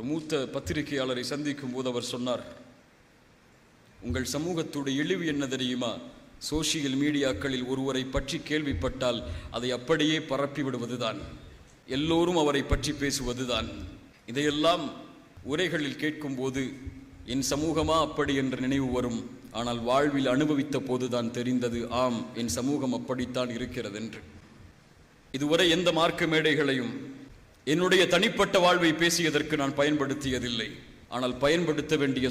ஒரு மூத்த பத்திரிகையாளரை சந்திக்கும் போது அவர் சொன்னார், உங்கள் சமூகத்துடைய இழிவு என்ன தெரியுமா? சோசியல் மீடியாக்களில் ஒருவரை பற்றி கேள்விப்பட்டால் அதை அப்படியே பரப்பி விடுவதுதான், எல்லோரும் அவரை பற்றி பேசுவதுதான். இதையெல்லாம் உரைகளில் கேட்கும்போது என் சமூகமா அப்படி என்ற நினைவு வரும். ஆனால் வாழ்வில் அனுபவித்த போதுதான் தெரிந்தது, ஆம், என் சமூகம் அப்படித்தான் இருக்கிறது என்று. இதுவரை எந்த மார்க்க மேடைகளையும் என்னுடைய தனிப்பட்ட வாழ்வை பேசியதற்கு நான் பயன்படுத்தியதில்லை. ஆனால் பயன்படுத்த வேண்டிய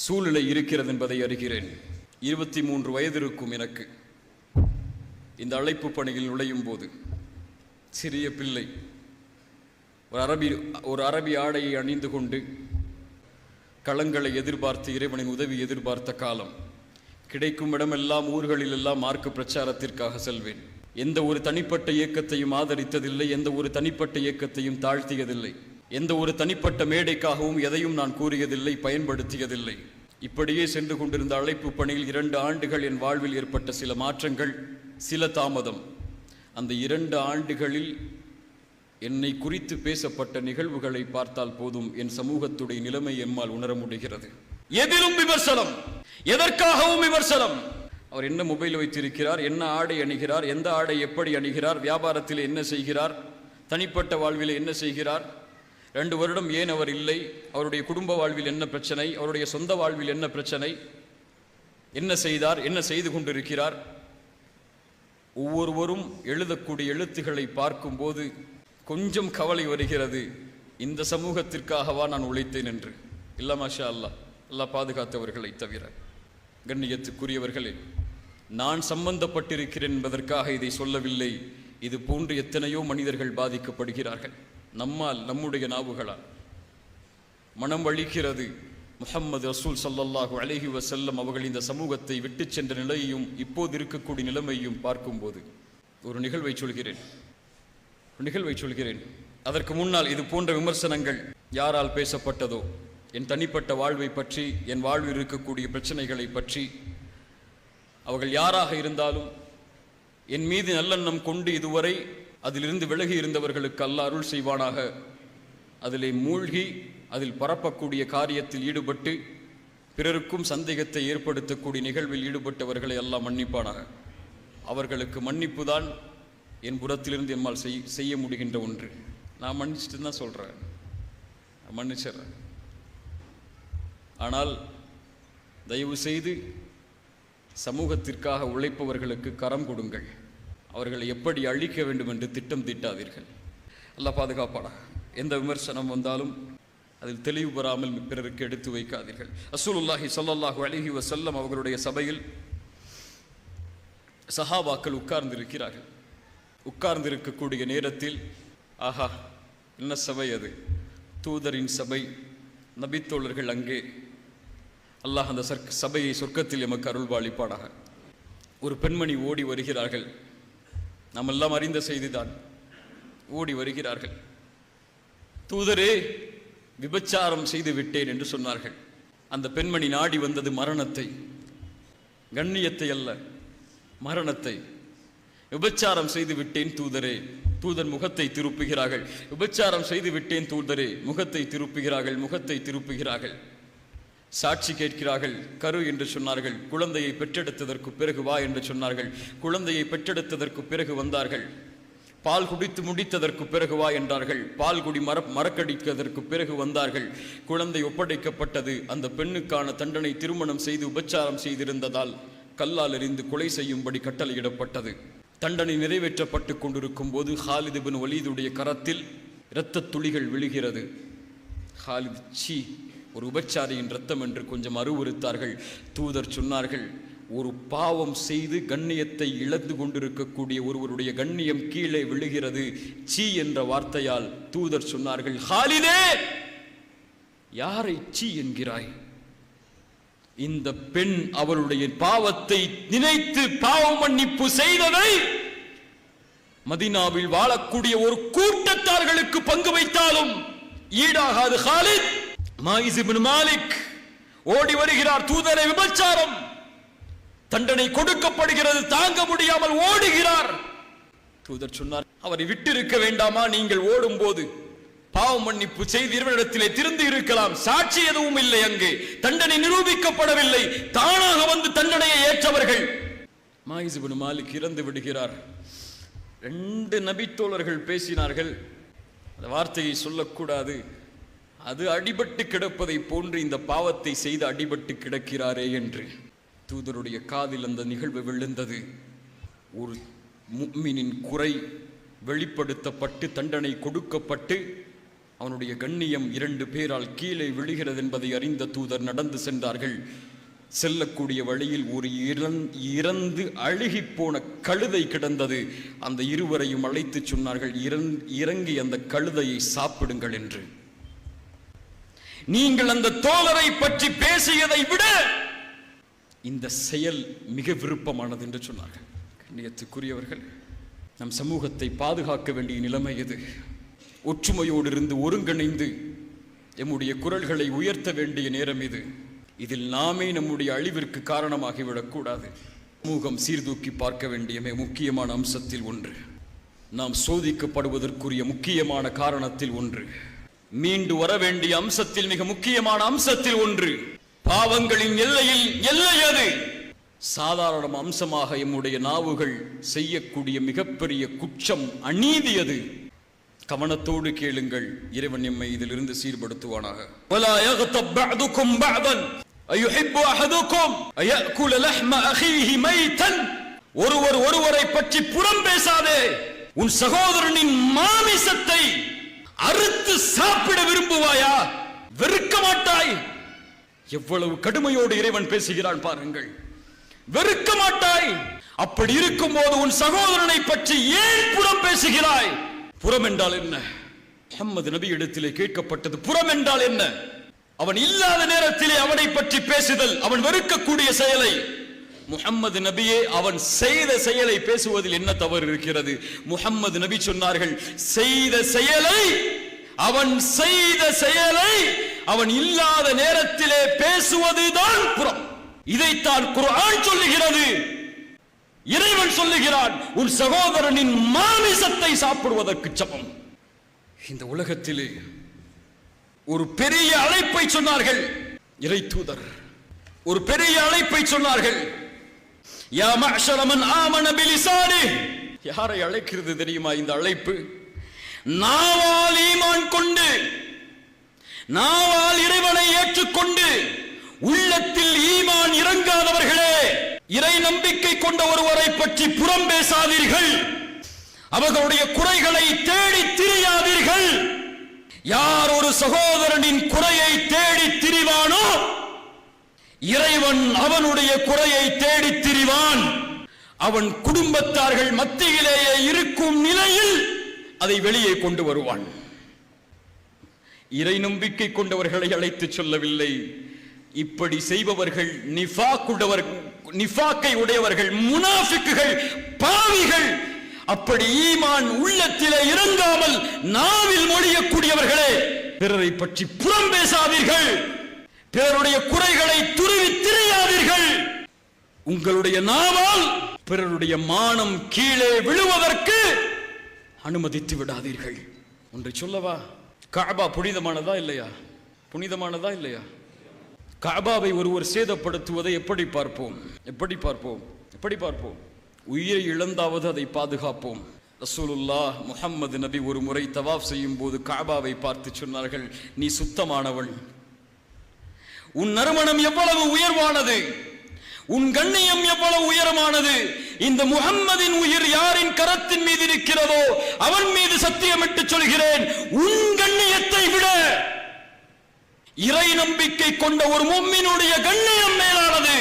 சூழ்நிலை இருக்கிறது என்பதை அறிகிறேன். 23 வயது இருக்கும் எனக்கு. இந்த அழைப்பு பணியில் நுழையும் போது சிறிய பிள்ளை ஒரு அரபி ஆடையை அணிந்து கொண்டு களங்களை எதிர்பார்த்து இறைவனின் உதவி எதிர்பார்த்த காலம். கிடைக்கும் இடமெல்லாம் ஊர்களில் எல்லாம் மார்க்க பிரச்சாரத்திற்காக செல்வேன். எந்த ஒரு தனிப்பட்ட இயக்கத்தையும் ஆதரித்ததில்லை, எந்த ஒரு தனிப்பட்ட இயக்கத்தையும் தாழ்த்தியதில்லை, எந்த ஒரு தனிப்பட்ட மேடைக்காகவும் எதையும் நான் கூறியதில்லை, பயன்படுத்தியதில்லை. இப்படியே சென்று கொண்டிருந்த அழைப்பு பணியில் 2 ஆண்டுகள் என் வாழ்வில் ஏற்பட்ட சில மாற்றங்கள், சில தாமதம். அந்த 2 ஆண்டுகளில் என்னை குறித்து பேசப்பட்ட நிகழ்வுகளை பார்த்தால் போதும் என் சமூகத்துடைய நிலைமை எம்மால் உணர முடிகிறது. எதிலும் விமர்சனம், எதற்காகவும் விமர்சனம். அவர் என்ன மொபைல் வைத்திருக்கிறார், என்ன ஆடை அணிகிறார், எந்த ஆடை எப்படி அணிகிறார், வியாபாரத்தில் என்ன செய்கிறார், தனிப்பட்ட வாழ்வில் என்ன செய்கிறார், 2 வருடம் ஏன் அவர் இல்லை, அவருடைய குடும்ப வாழ்வில் என்ன பிரச்சனை, அவருடைய சொந்த வாழ்வில் என்ன பிரச்சனை, என்ன செய்தார், என்ன செய்து கொண்டிருக்கிறார். ஒவ்வொருவரும் எழுதக்கூடிய எழுத்துக்களை பார்க்கும்போது கொஞ்சம் கவலை வருகிறது. இந்த சமூகத்திற்காகவா நான் உழைத்தேன் என்று. இல்ல மாஷா அல்லாஹ், அல்லாஹ் பாதுகாத்தவர்களை தவிர. கண்ணியத்துக்குரியவர்களே, நான் சம்பந்தப்பட்டிருக்கிறேன் என்பதற்காக இதை சொல்லவில்லை. இது போன்று எத்தனையோ மனிதர்கள் பாதிக்கப்படுகிறார்கள். நம்மால், நம்முடைய நாவுகளால். மனம் வலிக்கிறது. முஹம்மது ரசூல் ஸல்லல்லாஹு அலைஹி வஸல்லம் அவர்கள் இந்த சமூகத்தை விட்டு சென்ற நிலையையும் இப்போது இருக்கக்கூடிய நிலைமையும் பார்க்கும்போது ஒரு நிகழ்வை சொல்கிறேன். அதற்கு முன்னால் இது போன்ற விமர்சனங்கள் யாரால் பேசப்பட்டதோ, என் தனிப்பட்ட வாழ்வை பற்றி, என் வாழ்வில் இருக்கக்கூடிய பிரச்சனைகளை பற்றி, அவர்கள் யாராக இருந்தாலும் என் மீது நல்லெண்ணம் கொண்டு இதுவரை அதிலிருந்து விலகி இருந்தவர்களுக்கு அல்லாஹ் அருள் செய்வானாக. அதிலே மூழ்கி அதில் பரப்பக்கூடிய காரியத்தில் ஈடுபட்டு பிறருக்கும் சந்தேகத்தை ஏற்படுத்தக்கூடிய நிகழ்வில் ஈடுபட்டவர்களை அல்லாஹ் மன்னிப்பானாக. அவர்களுக்கு மன்னிப்பு தான் என் புறத்திலிருந்து எம்மால் செய்ய முடிகின்ற ஒன்று. நான் மன்னிச்சுட்டு தான் சொல்கிறேன், மன்னிச்சிட்றேன். ஆனால் தயவு செய்து சமூகத்திற்காக உழைப்பவர்களுக்கு கரம் கொடுங்கள். அவர்களை எப்படி அழிக்க வேண்டும் என்று திட்டம் தீட்டாதீர்கள். அல்லாஹ் பாதுகாப்பானா. எந்த விமர்சனம் வந்தாலும் அதில் தெளிவு பெறாமல் பிறருக்கு எடுத்து வைக்காதீர்கள். ரசூலுல்லாஹி ஸல்லல்லாஹு அலைஹி வஸல்லம் அவர்களுடைய சபையில் சஹாபாக்கள் உட்கார்ந்திருக்கிறார்கள். உட்கார்ந்திருக்கக்கூடிய நேரத்தில், ஆஹா, என்ன சபை அது, தூதரின் சபை, நபித்தோழர்கள் அங்கே. அல்லாஹ் அந்த சபையை சொர்க்கத்தில் எமக்கு அருள்வாளிப்பானாக. ஒரு பெண்மணி ஓடி வருகிறார்கள். நாம் எல்லாம் அறிந்த செய்திதான். ஓடி வருகிறார்கள். தூதரே, விபச்சாரம் செய்து விட்டேன் என்று சொன்னார்கள். அந்த பெண்மணி நாடி வந்தது மரணத்தை, கண்ணியத்தை அல்ல, மரணத்தை. விபச்சாரம் செய்து விட்டேன் தூதரே. தூதர் முகத்தை திருப்புகிறார்கள். விபச்சாரம் செய்து விட்டேன் தூதரே. முகத்தை திருப்புகிறார்கள். சாட்சி கேட்கிறார்கள். கரு என்று சொன்னார்கள். குழந்தையை பெற்றெடுத்ததற்கு பிறகு வா என்று சொன்னார்கள். குழந்தையை பெற்றெடுத்ததற்கு பிறகு வந்தார்கள். பால் குடித்து முடித்ததற்கு பிறகு வா என்றார்கள். பால் குடி மறக்கடித்ததற்கு பிறகு வந்தார்கள். குழந்தை ஒப்படைக்கப்பட்டது. அந்த பெண்ணுக்கான தண்டனை திருமணம் செய்து உபச்சாரம் செய்திருந்ததால் கல்லால் எறிந்து கொலை செய்யும்படி கட்டளையிடப்பட்டது. தண்டனை நிறைவேற்றப்பட்டு கொண்டிருக்கும் போது ஹாலித் இப்னு வலீதுடைய கரத்தில் இரத்த துளிகள் விழுகிறது. ஹாலித், சீ, ஒரு உபச்சாரியின் இரத்தம் என்று கொஞ்சம் அருவருத்தார்கள். தூதர் சொன்னார்கள், ஒரு பாவம் செய்து கண்ணியத்தை இழந்து கொண்டிருக்கக்கூடிய ஒருவருடைய கண்ணியம் கீழே விழுகிறது. சீ என்ற வார்த்தையால் தூதர் சொன்னார்கள், ஹாலிதே, யாரை சீ என்கிறாய்? இந்த பெண் அவருடைய பாவத்தை நினைத்து பாவ மன்னிப்பு செய்ததை மதீனாவில் வாழக்கூடிய ஒரு கூட்டத்தார்களுக்கு பங்கு வைத்தாலும் ஈடாகாது. ஹாலித் மாயிஸ் இப்னு மாலிக் ஓடி வருகிறார். தூதரை, விபச்சாரம் தண்டனை கொடுக்கப்படுகிறது, தாங்க முடியாமல் ஓடுகிறார். தூதர் சொன்னார், அவரை விட்டிருக்க வேண்டாமா? நீங்கள் ஓடும் போது பாவ மன்னிப்பு செய்து இறைவனிடத்திலே திருந்து இருக்கலாம். சாட்சி எதுவும் இல்லை, அங்கு தண்டனை நிரூபிக்கப்படவில்லை. தானாக வந்து தண்டனையை ஏற்றவர்கள். மாயிஸ் இப்னு மாலிக் இறந்து விடுகிறார். 2 நபித்தோழர்கள் பேசினார்கள். அந்த வார்த்தையை சொல்லக்கூடாது. அது அடிபட்டு கிடப்பதை போன்று இந்த பாவத்தை செய்து அடிபட்டு கிடக்கிறாரே என்று தூதருடைய காதில் அந்த நிகழ்வு விழுந்தது. ஒரு முஃமினின் குறை வெளிப்படுத்தப்பட்டு தண்டனை கொடுக்கப்பட்டு அவனுடைய கண்ணியம் 2 பேரால் கீழே விழுகிறது என்பதை அறிந்த தூதர் நடந்து சென்றார்கள். செல்லக்கூடிய வழியில் ஒரு இறந்து அழுகி போன கழுதை கிடந்தது. அந்த இருவரையும் அழைத்து சொன்னார்கள், இறங்கி அந்த கழுதையை சாப்பிடுங்கள் என்று. நீங்கள் அந்த தோழரை பற்றி பேசியதை விட இந்த செயல் மிக விருப்பமானது என்று சொன்னார்கள். கண்ணியத்துக்குரியவர்கள், நம் சமூகத்தை பாதுகாக்க வேண்டிய நிலைமை இது. ஒற்றுமையோடு இருந்து ஒருங்கிணைந்து எம்முடைய குரல்களை உயர்த்த வேண்டிய நேரம் இது. இதில் நாமே நம்முடைய அழிவிற்கு காரணமாகிவிடக்கூடாது. சமூகம் சீர்தூக்கி பார்க்க வேண்டிய முக்கியமான அம்சத்தில் ஒன்று, நாம் சோதிக்கப்படுவதற்குரிய முக்கியமான காரணத்தில் ஒன்று, மீண்டு வர வேண்டிய அம்சத்தில் மிக முக்கியமான அம்சத்தில் ஒன்று, பாவங்களின் எல்லையில் எல்லை அது. சாதாரண அம்சமாக எம்முடைய நாவுகள் செய்யக்கூடிய மிகப்பெரிய குற்றம், அநீதி அது. கவனத்தோடு கேளுங்கள், இறைவன் எம்மை இதிலிருந்து சீர்படுத்துவானாக. வலா யக்தப் பஅதுகும் பஅதன் அயுஹிப்பு அஹதுகும் அயஅகுல லஹ்ம அஹீஹி மைத்தன். ஒருவரை பற்றி புறம் பேசாதே. உன் சகோதரனின் மாமிசத்தை அறுத்து சாப்பிட விரும்புவாயா? வெறுக்க மாட்டாய்? எவ்வளவு கடுமையோடு இறைவன் பேசுகிறான் பாருங்கள். வெறுக்க மாட்டாய்? அப்படி இருக்கும்போது உன் சகோதரனை பற்றி ஏன் புறம் பேசுகிறாய்? புறம் என்றால் என்ன? முஹம்மது நபி இடத்திலே கேட்கப்பட்டது, புறம் என்றால் என்ன? அவன் இல்லாத நேரத்திலே அவனை பற்றி பேசுதல், அவன் வெறுக்கக்கூடிய செயலை. முஹம்மது நபியே அவன் செய்த செயலை பேசுவதில் என்ன தவறு இருக்கிறது? முஹம்மது நபி சொன்னார்கள், செய்த செயலை, அவன் செய்த செயலை அவன் இல்லாத நேரத்திலே பேசுவதுதான் புறம். இதைத்தான் குர்ஆன் சொல்லுகிறது. இறைவன் சொல்லுகிறான், உன் சகோதரனின் மாமிசத்தை சாப்பிடுவதற்கு சமம். இந்த உலகத்திலே ஒரு பெரிய அழைப்பை சொன்னார்கள் இறை தூதர். ஒரு பெரிய அழைப்பை சொன்னார்கள். யா மஅஷர மன் ஆமன பிலிசானி. யாரை அழைக்கிறது தெரியுமா இந்த அழைப்பு? நாவால் ஈமான் கொண்டு, நாவால் இறைவனை ஏற்றுக்கொண்டு உள்ளத்தில் ஈமான் இறங்காதவர்களே, இறை நம்பிக்கை கொண்ட ஒருவரை பற்றி புறம் பேசாதீர்கள். அவர்களுடைய குறைகளை தேடி திரியாதீர்கள். யார் ஒரு சகோதரனின் குறையை தேடி திரிவானோ இறைவன் அவனுடைய குறையை தேடி திரிவான். அவன் குடும்பத்தார்கள் மத்தியிலேயே இருக்கும் நிலையில் அதை வெளியே கொண்டு வருவான். இறை நம்பிக்கை கொண்டவர்களை அழைத்து சொல்லவில்லை. இப்படி செய்பவர்கள் நிஃபாக்கை உடையவர்கள், முனாஃபிக்குகள், பாவிகள். அப்படி ஈமான் உள்ளத்திலே இறங்காமல் நாவில் மொழியக்கூடியவர்களே, பிறரை பற்றி புறம் பேசாதீர்கள். பிறருடைய குறைகளை துருவி திரியாதீர்கள். உங்களுடைய நாவால் பிறருடைய மானம் கீழே விழுவதற்கு அனுமதித்து விடாதீர்கள். ஒன்றை சொல்லவா? கஅபா புனிதமானதா இல்லையா? புனிதமானதா இல்லையா? கஅபாவை ஒருவர் சேதப்படுத்துவதை எப்படி பார்ப்போம்? எப்படி பார்ப்போம்? எப்படி பார்ப்போம்? உயிரை இழந்தாவது அதை பாதுகாப்போம். ரசூலுல்லாஹ் முஹம்மது நபி ஒரு முறை தவாஃப் செய்யும் போது கஅபாவை பார்த்து சொன்னார்கள், நீ சுத்தமானவன், உன் நறுமணம் எவ்வளவு உயர்வானது, உன் கண்ணியம் எவ்வளவு உயரமானது. இந்த முஹம்மதின் உயிர் யாரின் கரத்தின் மீது இருக்கிறதோ அவன் மீது சத்தியமிட்டு சொல்கிறேன், உன் கண்ணியத்தை விட இறை நம்பிக்கை கொண்ட ஒரு முஃமினுடைய கண்ணியம் மேலானது.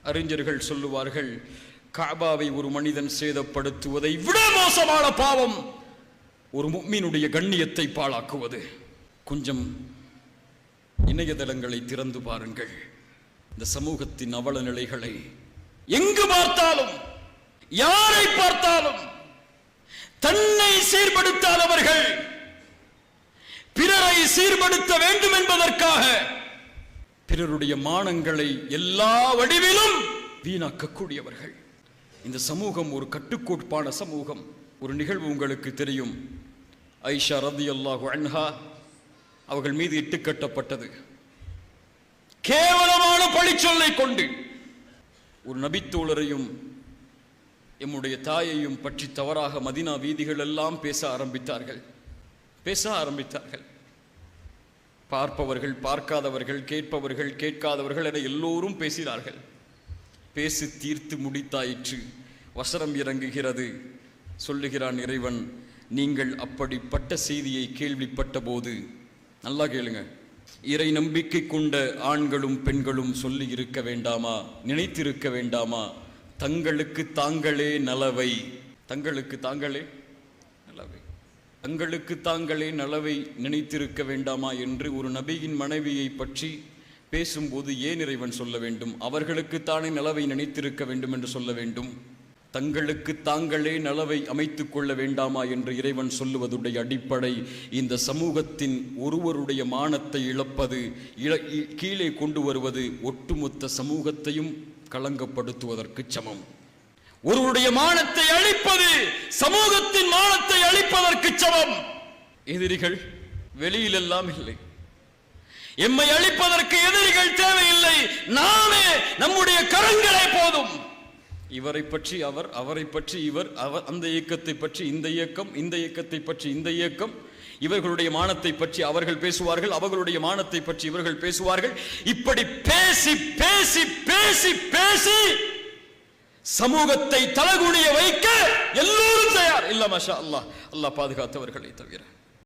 அறிஞர்கள் சொல்லுவார்கள், கஅபாவை ஒரு மனிதன் சேதப்படுத்துவதை விட மோசமான பாவம் ஒரு முஃமினுடைய கண்ணியத்தை பாழாக்குவது. கொஞ்சம் இணையதளங்களை திறந்து பாருங்கள். இந்த சமூகத்தின் அவல நிலைகளை எங்கு பார்த்தாலும், யாரை பார்த்தாலும் தன்னை சீர்படுத்தாதவர்கள், பிறரை சீர்படுத்த வேண்டும் என்பதற்காக பிறருடைய மானங்களை எல்லா வடிவிலும் வீணாக்கக்கூடியவர்கள். இந்த சமூகம் ஒரு கட்டுக்கோப்பான சமூகம். ஒரு நிகழ்வு உங்களுக்கு தெரியும். ஆயிஷா ரலியல்லாஹு அன்ஹா அவர்கள் மீது இட்டுக்கட்டப்பட்டது. கேவலமான பழிச்சொல்லை கொண்டு ஒரு நபித்தோழரையும் எம்முடைய தாயையும் பற்றி தவறாக மதீனா வீதிகள் எல்லாம் பேச ஆரம்பித்தார்கள். பார்ப்பவர்கள், பார்க்காதவர்கள், கேட்பவர்கள், கேட்காதவர்கள் என எல்லோரும் பேசினார்கள். பேசி தீர்த்து முடித்தாயிற்று. வசனம் இறங்குகிறது. சொல்லுகிறான் இறைவன், நீங்கள் அப்படிப்பட்ட செய்தியை கேள்விப்பட்ட போது, நல்லா கேளுங்க, இறை நம்பிக்கை கொண்ட ஆண்களும் பெண்களும் சொல்லி இருக்க வேண்டாமா, நினைத்திருக்க வேண்டாமா, தங்களுக்கு தாங்களே நலவை, தங்களுக்கு தாங்களே நலவை நினைத்திருக்க வேண்டாமா என்று ஒரு நபியின் மனைவியை பற்றி பேசும்போது ஏன் இறைவன் சொல்ல வேண்டும்? அவர்களுக்கு தானே நலவை நினைத்திருக்க வேண்டும் என்று சொல்ல வேண்டும். தங்களுக்கு தாங்களே நலவை அமைத்துக் கொள்ள வேண்டாமா என்று இறைவன் சொல்லுவதுடைய அடிப்படை, இந்த சமூகத்தின் ஒருவருடைய மானத்தை இழப்பது, கீழே கொண்டு வருவது ஒட்டுமொத்த சமூகத்தையும் களங்கப்படுத்துவதற்கு சமம். ஒருவருடைய மானத்தை அழிப்பது சமூகத்தின் மானத்தை அழிப்பதற்கு சமம். எதிரிகள் வெளியில் எல்லாம் இல்லை. எம்மை அழிப்பதற்கு எதிரிகள் தேவையில்லை. நாமே நம்முடைய கரங்களே போதும். இவரை பற்றி அவர், அவரை பற்றி இவர், அவர், அந்த இயக்கத்தை பற்றி இந்த இயக்கம், இந்த இயக்கத்தை பற்றி இந்த இயக்கம், இவர்களுடைய மானத்தை பற்றி அவர்கள் பேசுவார்கள், அவர்களுடைய மானத்தை பற்றி இவர்கள் பேசுவார்கள். இப்படி பேசி பேசி பேசி பேசி சமூகத்தை தலகுனிய வைக்க எல்லோரும் தயார். இல்ல மாஷா அல்லாஹ், அல்லாஹ் பாதுகாத்தவர்களை தவிர.